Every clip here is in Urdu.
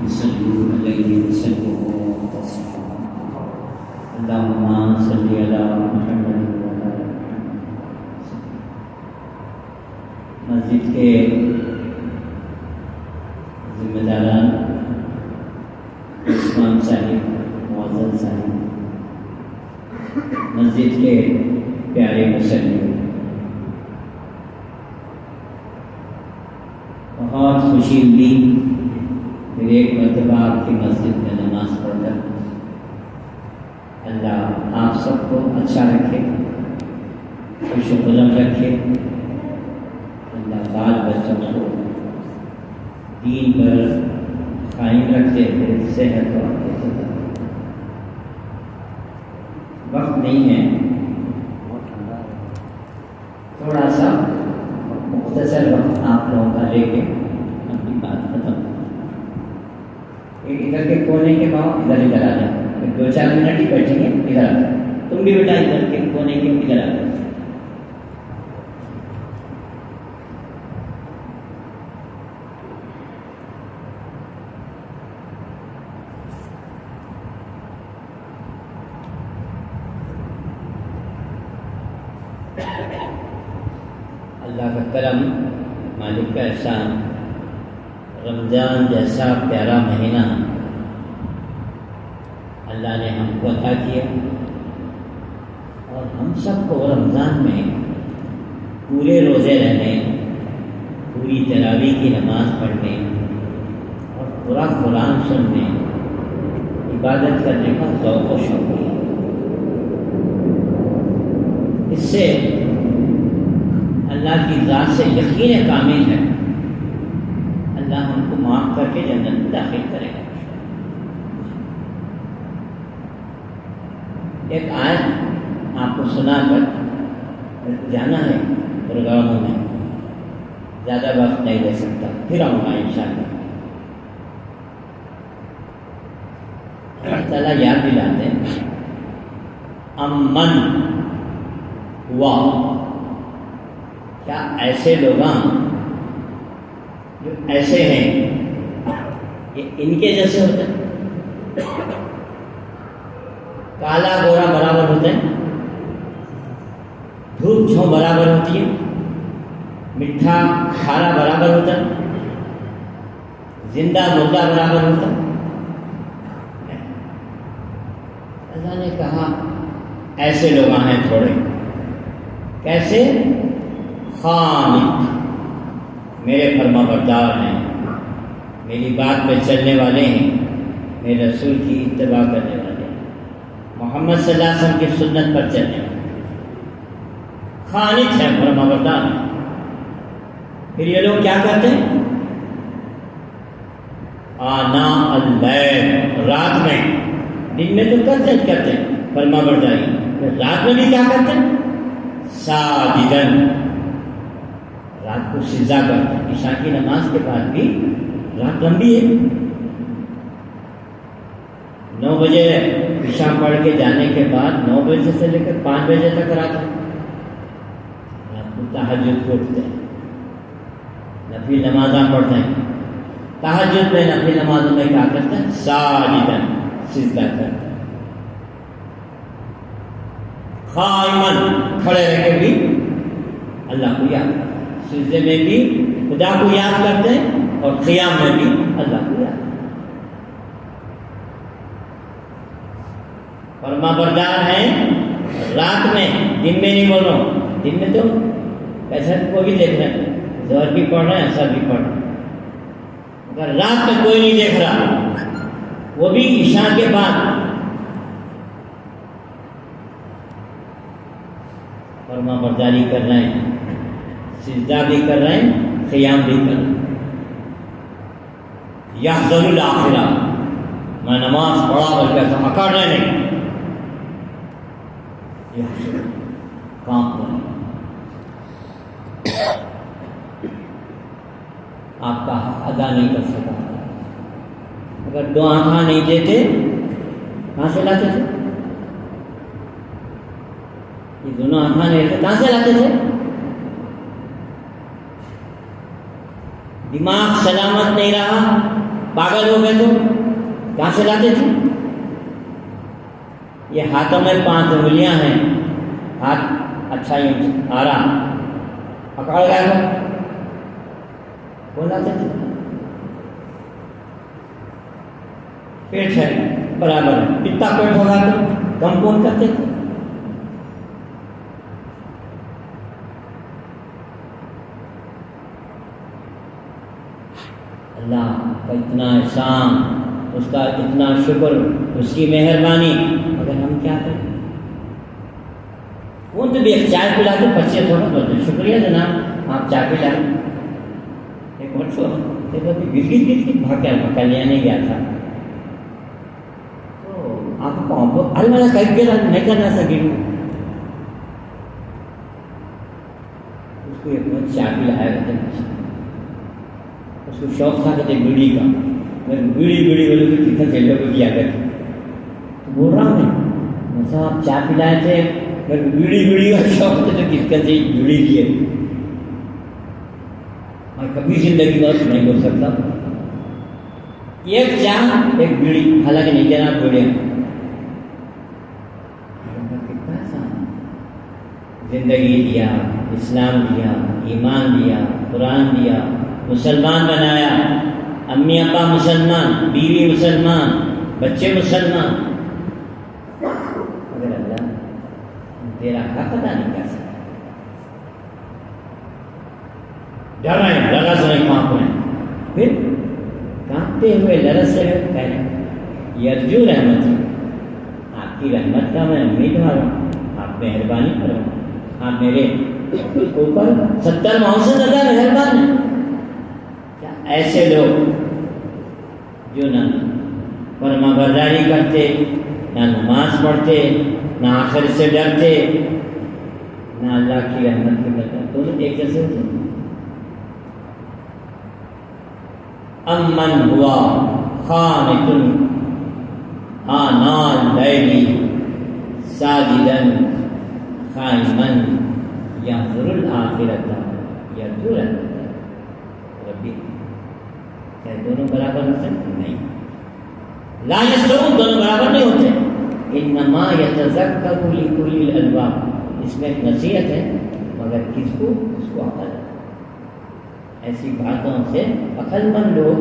صلوا عليه وسلموا تسليما اللهم صل على محمد وعلى آل محمد۔ مسجد کے ذمہ داران، امام صاحب، معزز صاحب، مسجد کے پیارے مصلی، بہت خوشی ہوئی پھر ایک مرتبہ آپ کی مسجد میں نماز پڑھ کر۔ اللہ آپ سب کو اچھا رکھے، خوش و خرم رکھے، اللہ بال بچوں کو دین پر قائم رکھتے ہوئے صحت اور وقت نہیں ہے، تھوڑا سا مختصر وقت آپ لوگوں کا لے کے اپنی بات ختم۔ ایک ادھر کے کونے کے پاؤ ادھر ادھر آ جائیں، 2-4 منٹ ہی بیٹھیں گے، ادھر آ جائیں، تم بھی بیٹا ادھر کے کونے کے ادھر آ جائیں۔ اللہ کا کرم، مالک کا احسان، رمضان جیسا پیارا مہینہ اللہ نے ہم کو عطا کیا، اور ہم سب کو رمضان میں پورے روزے رہنے، پوری تراویح کی نماز پڑھنے اور پورا قرآن سننے، عبادت کرنے کا ذوق و شوق ہے۔ اس سے اللہ کی ذات سے یقین کامل ہے، اللہ ہم کو معاف کر کے جنت میں داخل کرے گا۔ ایک آیت آپ کو سنا کر جانا ہے پروگراموں میں، زیادہ وقت نہیں دے سکتا، پھر آؤں گا انشاءاللہ۔ اللہ تعالیٰ یاد دلاتے ہیں، امن ہوا، کیا ایسے لوگ جو ایسے ہیں کہ ان کے جیسے ہوتے ہیں؟ کالا گورا برابر ہوتے ہیں، دھوپ چھاؤں برابر ہوتی ہے، میٹھا کھارا برابر ہوتا ہے، زندہ مردہ برابر ہوتا ہے۔ اللہ نے کہا ایسے لوگ ہیں تھوڑے، کیسے؟ خانق، میرے فرما بردار ہیں، میری بات پہ چلنے والے ہیں، میرے رسول کی اتباع کرنے والے ہیں، محمد صلی اللہ علیہ وسلم کی سنت پر چلنے والے، خانق ہیں، فرما بردار ہیں۔ پھر یہ لوگ کیا کرتے ہیں؟ آنا اللیل، رات میں، دن میں تو کرتے ہیں فرما برداری، رات میں بھی کیا کرتے ہیں؟ ساجدن، رات کو سجدہ کرتے ہیں۔ عشاء کی نماز کے بعد بھی رات لمبی ہے، 9 بجے عشاء پڑھ کے جانے کے بعد 9 بجے سے لے کر 5 بجے تک رات ہے، رات کو تہجد کو اٹھتے ہیں، نفل نمازاں پڑھتے ہیں، تہجد میں نفل نمازوں میں کیا کرتے ہیں؟ ساجدن، سجدہ کرتے ہیں۔ قائمن، کھڑے رہ کے بھی اللہ کو یاد کرتے ہیں، سجدے میں بھی خدا کو یاد کرتے ہیں اور قیام میں بھی اللہ کو یاد کرتے ہیں۔ فرما بردار ہیں رات میں، دن میں نہیں بول رہا ہوں، دن میں تو کیسٹ کو بھی دیکھ رہے ہیں، ظہر بھی پڑھ رہے ہیں، اثر بھی پڑھ رہے ہیں، اگر رات میں کوئی نہیں دیکھ رہا، وہ بھی عشاء کے بعد فرما برداری کر رہے ہیں، سجدہ بھی کر رہے ہیں، قیام بھی کر رہے ہیں۔ یحذر الآخرہ، میں نماز پڑھا اور کیسا اکڑ رہے نہیں، یحذر، کام کریں، آپ کا حق ادا نہیں کر سکا۔ اگر 2 آنکھیں نہیں دیتے کہاں سے لاتے تھے؟ یہ دونوں آنکھیں نہیں دیتے کہاں سے لاتے تھے؟ دماغ سلامت نہیں رہا پاگل ہو گئے تو کہاں سے لاتے تھے؟ یہ ہاتھوں میں 5 انگلیاں ہیں، ہاتھ اچھا ہی آ رہا پکڑ گیا تو کون لاتے تھے؟ پیٹ ہے برابر ہے، اتنا پیٹ ہوگا تو کم کون کرتے تھے؟ اللہ کا اتنا احسان، اس کا اتنا شکر، اس کی مہربانی، مگر ہم کیا کریں؟ کون تو بھی ایک چائے پلا کے بچے تھوڑا بولتے شکریہ جناب آپ چائے پلا، ایک بچوں دیکھو گٹ بھاگ گیا، پکڑ نہیں گیا تھا تو آپ کو ارے میں کہیں گیا نہیں کرنا تھا گرو، اس کو ایک بار چائے پلایا کرتے ہیں، اس کو شوق تھا کہتے بیڑی کا، میں بیڑی بولے تو کتنا چلے کو کیا کرتے تو بول رہا ہوں میں صاحب آپ چائے پلائے تھے، میں بیڑی کا شوق تھا تو کس کا سے بیڑی دیے، میں کبھی زندگی میں نہیں بول سکتا ایک چائے ایک بیڑی، حالانکہ نہیں دینا بیڑیاں، کتنا آسان، زندگی دیا، اسلام دیا، ایمان دیا، قرآن دیا، مسلمان بنایا، امی ابا مسلمان، بیوی مسلمان، بچے مسلمان، مگر اللہ تیرا حق ادا نہیں کر سکتا، ڈر رہے ہیں، لرز رہے کانپ رہے ہیں، پھر کانپتے ہوئے لرز سے کہہ یرجو رحمت، آپ کی رحمت کا میں امیدوار ہوں، آپ مہربانی کرو، آپ میرے اوپر 70 ماؤں سے زیادہ مہربان ہیں۔ ایسے لوگ جو نہ فرما برداری کرتے، نہ نماز پڑھتے، نہ آخر سے ڈرتے، نہ اللہ کی رحمت کی کرتے، دونوں ایک جیسے ہوتے ہیں۔ امن ہوا خانۃ آناء اللیل ساجدا قائما یحذر الآخرۃ یرجو رحمتہ ربی، کیا دونوں برابر ہو سکتے؟ نہیں، لا یستوون، دونوں برابر نہیں ہوتے، انما یتذکر لأولی الالباب، اس میں ایک نصیحت ہے مگر کس کو؟ اس کو عقل ہے، ایسی باتوں سے عقل مند لوگ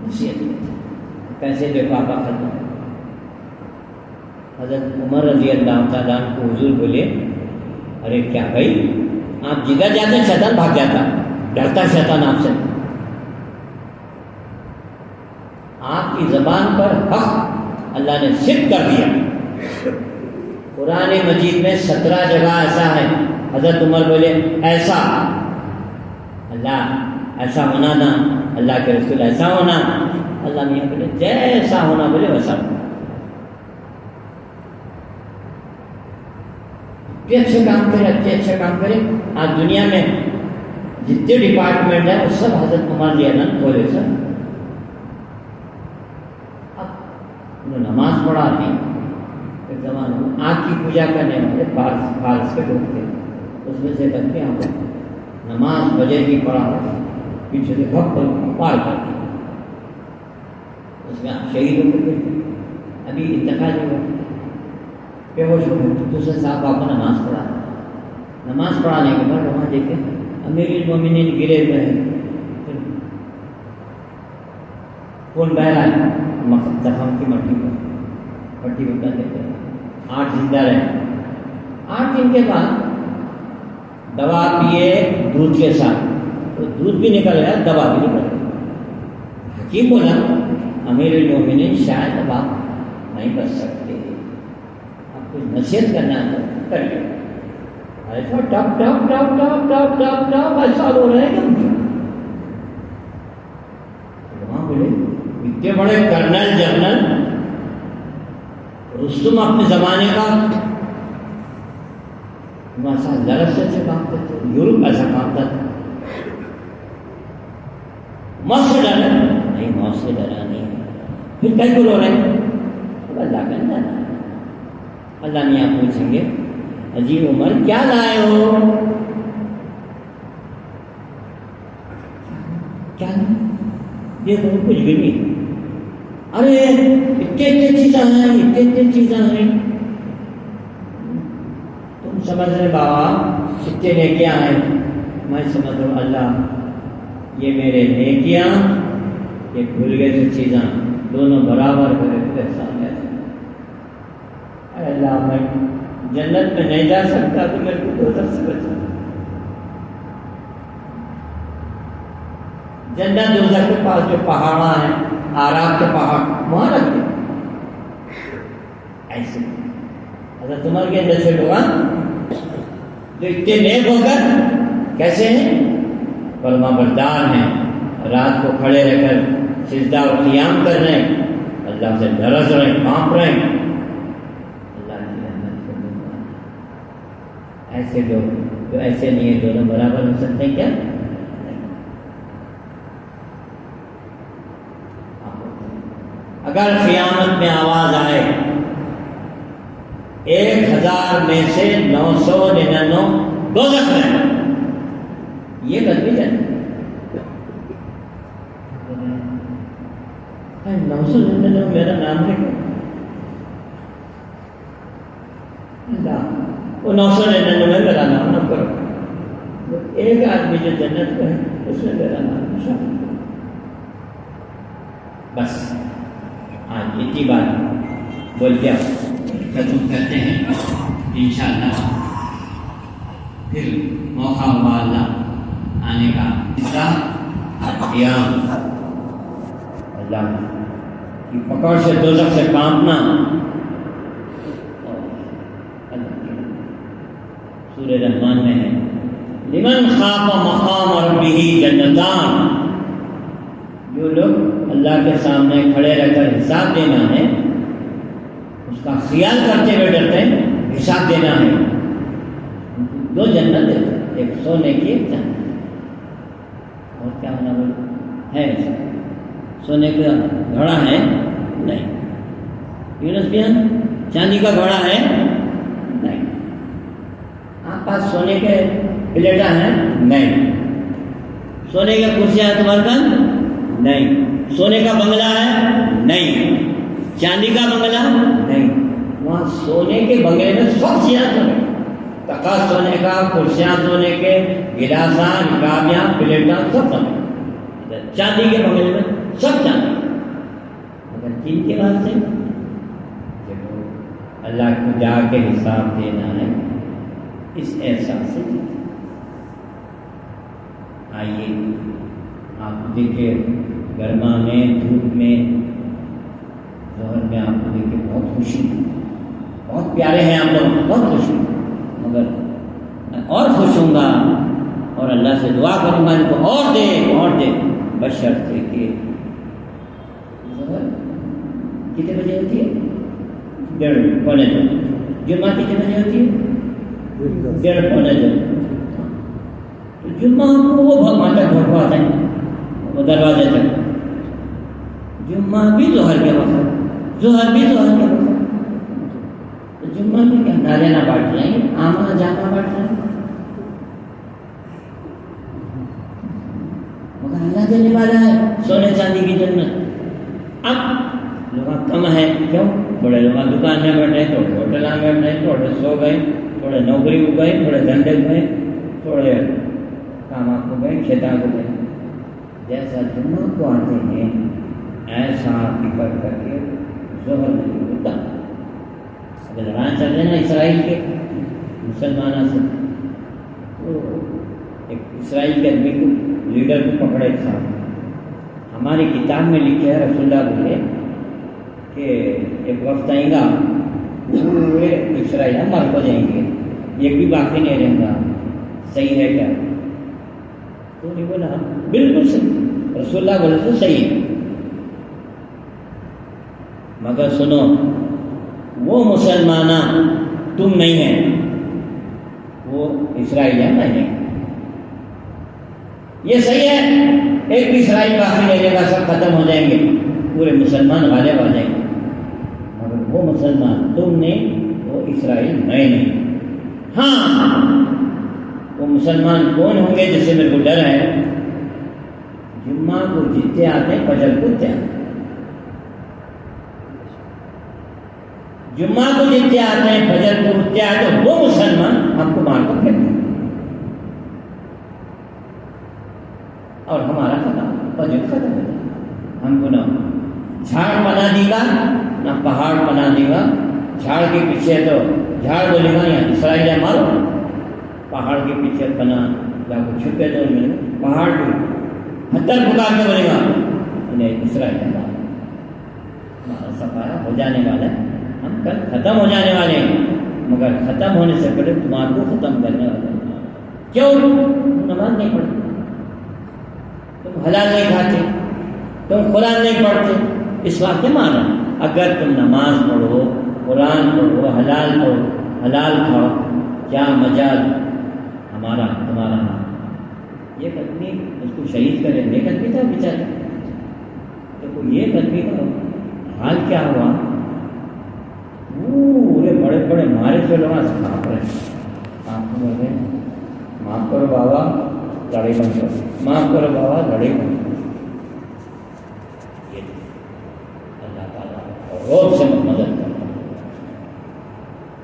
نصیحت کرتے، کیسے دیکھو آپ عقل مند۔ حضرت عمر رضی اللہ تعالیٰ عنہ کو حضور بولے ارے کیا بھائی آپ جدھر جاتے شیطان بھاگ جاتا، ڈرتا شیطان آپ سے، آپ کی زبان پر حق اللہ نے صدق کر دیا۔ قرآن مجید میں 17 جگہ ایسا ہے، حضرت عمر بولے ایسا، اللہ ایسا ہونا تھا، اللہ کے رسول ایسا ہونا، اللہ میاں بولے جیسا ہونا بولے ویسا ہونا۔ اچھے کام کرے، اچھے کام کرے، آج دنیا میں جتنے ڈپارٹمنٹ ہیں وہ سب حضرت عمر رضی اللہ عنہ کھولے سر۔ اب انہوں نماز پڑھا تھی ایک زمانے میں، آنکھ کی پوجا کرنے والے فارس کے لوگ تھے، اس میں سے لگتے ہیں نماز فجر کی پڑھا پیچھے سے بھگ پار کر دی، اس میں آپ شہید ہو گئے، ابھی انتقال ہوا، بے ہوش ہو گئے، دوسرے صاحب آپ کو نماز پڑھا، نماز پڑھانے کے بعد وہاں دیکھے امیر المومنین گرے ہوئے ہیں، خون بہ رہا ہے، زخم کی مٹی پر دیتے ہیں، 8 زندہ رہے، 8 دن کے بعد دوا پیے دودھ کے ساتھ، تو دودھ بھی نکل گیا، دوا بھی نکل گیا۔ حکیم بولا امیر المومنین شاید اب آپ نہیں بچ سکتے، آپ کچھ نصیحت کرنا ہے تو کریے، ایسا ٹپ ٹپ ٹپ ٹپ ٹپ ٹپ ٹپ ایسا ہو رہا ہے کہ وہاں بولے اتنے بڑے کرنل جنرل رستم اپنے زمانے کا ویسا لرز سے کام کرتے، یورپ ایسا کام کرتا، موت سے ڈرا نہیں، موت سے ڈرا نہیں، پھر کئی کو رو رہے ہیں، اب اللہ کا جانا، اللہ نے آپ پوچھیں گے عجیب عمر کیا لائے ہو، کیا یہ تو کچھ بھی نہیں. ارے اتنے چیزیں ہیں تم سمجھ رہے بابا اتنے نیکیاں ہیں. میں سمجھ رہا ہوں اللہ یہ میرے نیکیاں یہ بھول گئے سے چیزاں دونوں برابر کرے تیرے سامنے. اے اللہ میں جنت میں نہیں جا سکتا تو میرے کو دوزخ سے بچا. جنت دوزخ کے پاس جو پہاڑاں ہیں آرام کے پہاڑ وہاں رکھ دیں ایسے. حضرت عمر کے جیسے لوگ جو اتنے نیک ہو کر کیسے ہیں فرما بردار ہیں, رات کو کھڑے رہ کر سجدہ و قیام کر رہے ہیں, اللہ سے ڈرس رہے ہیں, کانپ رہے ہیں. اللہ کی رحمت کو ملنا. ایسے لوگ جو ایسے نہیں ہیں دونوں برابر ہو سکتے ہیں کیا؟ اگر قیامت میں آواز آئے 1000 میں سے 999 دوزخ میں, یہ بات بھی جانے 999 میرا نام ہے اللہ وہ 999 میں میرا نام نہ کرو. ایک آدمی جو جنت میں ہے اس میں میرا نام شامل بس. آج اتنی بات بول کے ختم کرتے ہیں انشاءاللہ. پھر موقع ہوا اللہ آنے کا قیام اللہ کی پکڑ سے دوزخ سے کانپنا. سورہ رحمان میں ہے لمن خاف مقام ربہ جنتان. جو لوگ اللہ کے سامنے کھڑے رہ کر حساب دینا ہے اس کا خیال کرتے ہوئے ڈرتے ہیں حساب دینا ہے. 2 جنت دیتے ہیں, ایک سونے کی ایک چاندی. اور کیا ہونا بولے ہے ایسا سونے کا گھڑا ہے نہیں, یونس بیان چاندی کا گھڑا ہے نہیں, آپ پاس سونے کے پلیٹا ہیں نہیں, سونے کے کرسیاں ہیں تمہارے پاس نہیں, سونے کا بنگلہ ہے نہیں, چاندی کا بنگلہ نہیں. وہاں سونے کے بنگلے میں سب چیزیں سونے, تخت سونے کا, کرسیاں سونے کے, گلاساں, رکابیاں, پلیٹاں سب سونے. چاندی کے بنگلے میں سب چاندی. مگر جن کے بعد سے جب اللہ کو جا کے حساب دینا ہے اس احساس سے آئیے آپ دیکھیے گرما میں دھوپ میں ظہر میں آپ کو دیکھ کے بہت خوشی, بہت پیارے ہیں آپ لوگ, بہت خوشی. مگر میں اور خوش ہوں گا اور اللہ سے دعا کروں گا ان کو اور دے بشرطے کہ ظہر کتنے بجے ہوتی ہے 1:30 پونے 2. جمعہ کتنے بجے ہوتی ہے 1:30 پونے 2. تو جمعہ کو وہ بھگوان تک بھگواتے ہیں وہ دروازے تک. جمعہ بھی ظہر کے وقت, ظہر بھی ظہر کے وقت. تو جمعہ میں کیا نعرے نہ بانٹ رہے ہیں, آما جامع بانٹ رہے ہیں. مگر اللہ دینے والا ہے سونے چاندی کی جنت. اب لوگ کم ہیں کیوں؟ تھوڑے لوگ دکان میں بیٹھے, تھوڑے ہوٹل میں بیٹھے, تھوڑے سو گئے, تھوڑے نوکری کو گئے, تھوڑے دھندے کو گئے, تھوڑے کام کو گئے, کھیتاں کو گئے. جیسا جمعہ کو آتے ہیں ایسا فکر کر کے ظہر نہیں ہوتا. اگر لڑائی چل رہے نا اسرائیل کے مسلمانوں سے, تو ایک اسرائیل کے آدمی کو لیڈر کو پکڑے صاحب. ہماری کتاب میں لکھے ہے رسول اللہ بولے کہ ایک وقت آئے گا پورے اسرائیل مر ہو جائیں گے, ایک بھی باقی نہیں رہے گا. صحیح ہے کیا؟ تو نہیں بولا بالکل صحیح, رسول اللہ بولے تو صحیح ہے. مگر سنو وہ مسلمانہ تم نہیں ہیں, وہ اسرائیل ہے نہیں. یہ صحیح ہے ایک بھی اسرائیل باقی نہیں رہے گا, سب ختم ہو جائیں گے, پورے مسلمان غالب آ جائیں گے. مگر وہ مسلمان تم نہیں, وہ اسرائیل میں نہیں. ہاں وہ مسلمان کون ہوں گے جس سے میرے کو ڈر ہے؟ جمعہ کو جتنے آتے ہیں فجر کو اتنے آتے ہیں. جمعہ کو جتنے آتے ہیں فجر کو اتنے آتے ہیں، وہ مسلمان ہم کو مار کو پھینکتے ہیں اور ہمارا ختم، فجر ختم ہو جائے. ہم کو نہ جھاڑ بنا دے گا نہ پہاڑ بنا دے گا. جھاڑ کے پیچھے تو جھاڑ بولے گا یا اسرائیل ہے مارو، پہاڑ کے پیچھے بنا جا کو چھپے تو ملے پہاڑ کو ہتر پکار کے بولے گا انہیں اسرائیل ہے مارو. ہمارا سفارہ ہو جانے والا ہے، ہم کل ختم ہو جانے والے ہیں، مگر ختم ہونے سے پہلے تمہارے کو ختم کرنے والے ہیں. کیوں؟ تم نماز نہیں پڑھتے، تم حلال نہیں کھاتے، تم قرآن نہیں پڑھتے، اس واقعے مانا. اگر تم نماز پڑھو، قرآن پڑھو، حلال پڑھو، حلال کھاؤ، کیا مجال ہمارا تمہارا نام. یہ آدمی اس کو شہید کرے، ایک آدمی تھا بیچارہ، دیکھو یہ آدمی کا حال کیا ہوا. پورے بڑے بڑے مارے سے لوگ کھاپ رہے آپ بول رہے معاف کرو بابا لڑائی بند کرو، معاف کرو بابا لڑائی بند کرو. اللہ تعالیٰ روز سے مدد کرتا ہے.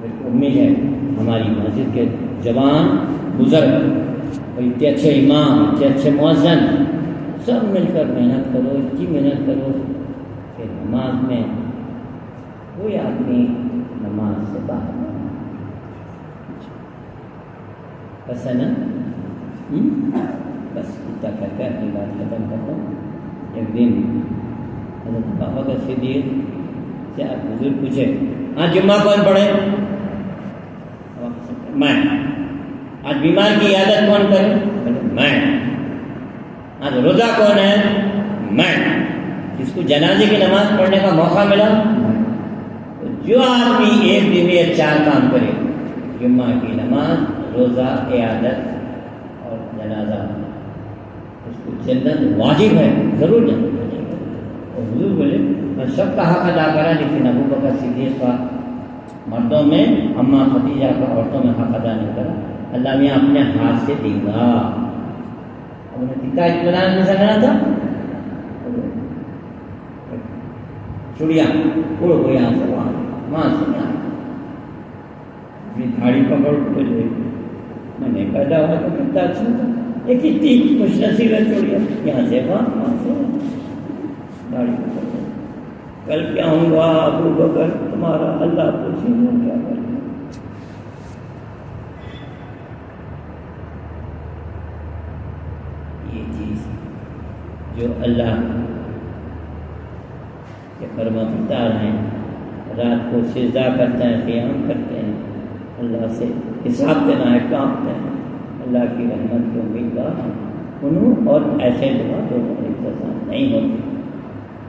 میری کو امید ہے ہماری مسجد کے جوان بزرگ اور اتنے اچھے امام، اتنے اچھے مؤذن سب مل کر محنت کرو، اتنی محنت کرو کہ نماز میں کوئی آدمی نماز سے باہر نہ. بس ہے نا، بس اتنا کر کے اپنی بات ختم کرتا ہوں. ایک دن حضرت بابا کا صدیق سے آپ بزرگ پوچھے آج جمعہ کون پڑھے؟ میں. آج بیمار کی عیادت کون کرے؟ میں. آج روزہ کون ہے؟ میں. جس کو جنازے کی نماز پڑھنے کا موقع ملا، جو آدمی ایک دن میں 4 کام کرے، جمعہ کی نماز، روزہ، عیادت اور جنازہ، اس کو جنت واجب ہے، ضرور جنت ہو جائے گا. اور حضور بولے میں سب کا حق ادا کرا لیکن ابو بکر صدیق کا مردوں میں، اماں خدیجہ کا عورتوں میں حق ادا نہیں کرا. اللہ میاں اپنے ہاتھ سے دے گا. انہوں نے پتا اطمینان میں سکنا تھا، چڑیا اڑ گئی یہاں سے وہاں سے یہاں. دھاڑی پکڑ کے میں نے پیدا ہوا تو کتنا اچھا تھا، ایک اتنی خوش نصیب ہے چڑیا، یہاں سے وہاں سے دھاڑی پکڑ. کل کیا ہوں گا ابو بکر تمہارا، اللہ پوچھے گا کیا کریں. یہ چیز جو اللہ کے فرما بردار ہیں، رات کو سجدہ کرتے ہیں، قیام کرتے ہیں، اللہ سے حساب دینا ہے، کانپتے ہیں، اللہ کی رحمت کی امیدوار ہیں. انہوں اور ایسے دعا دونوں انتظام نہیں ہوتے.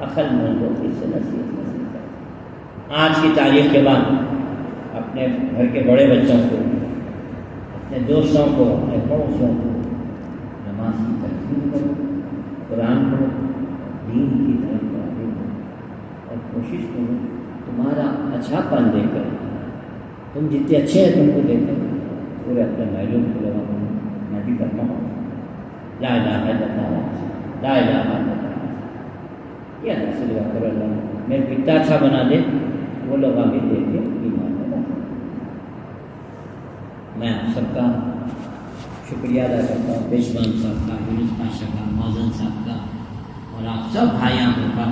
عقل مندوں کی سے نصیحت حاصل کریں. آج کی تاریخ کے بعد اپنے گھر کے بڑے بچوں کو، اپنے دوستوں کو، اپنے پڑوسیوں کو نماز کی تلقین کرو، قرآن پڑھو، دین کی طرف راغب ہو اور کوشش کرو تمہارا اچھا پن دے کر، تم جتنے اچھے ہیں تم کو دے کر پورے اپنے محلوں کو لگا کرو. میں بھی کرتا ہوں لا الہ الا اللہ، لا الہ الا اللہ. یہ اللہ سے دعا کرو اللہ میرے کو اتنا اچھا بنا دے وہ لوگ آگے دے کے ایمان پیدا کریں. میں آپ سب کا شکریہ ادا کرتا ہوں، پیشوان صاحب کا، یونس پاشا کا، موزن صاحب کا، اور آپ سب بھائیوں کا.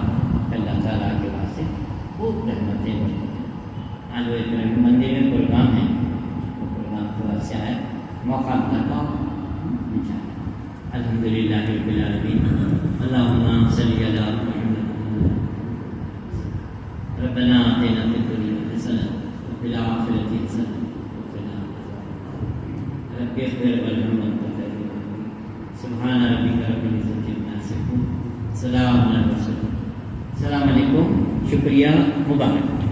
اللہ تعالیٰ کے واسطے خوب رحمتیں برکتیں. آج وہ ایک مندر میں پروگرام ہے، وہ پروگرام کے واسطے آیا، موقع کرتا ہوں الحمدللہ رب العالمین. اللہم صلی علی محمد ربنا آتنا فی الدنیا حسنۃ وفی الآخرۃ حسنۃ وقنا عذاب النار. رب اغفر وارحم وانت خیر الراحمین. سبحان ربک رب العزۃ عما یصفون، سلام علی المرسلین. السلام علیکم، شکریہ، مبارک.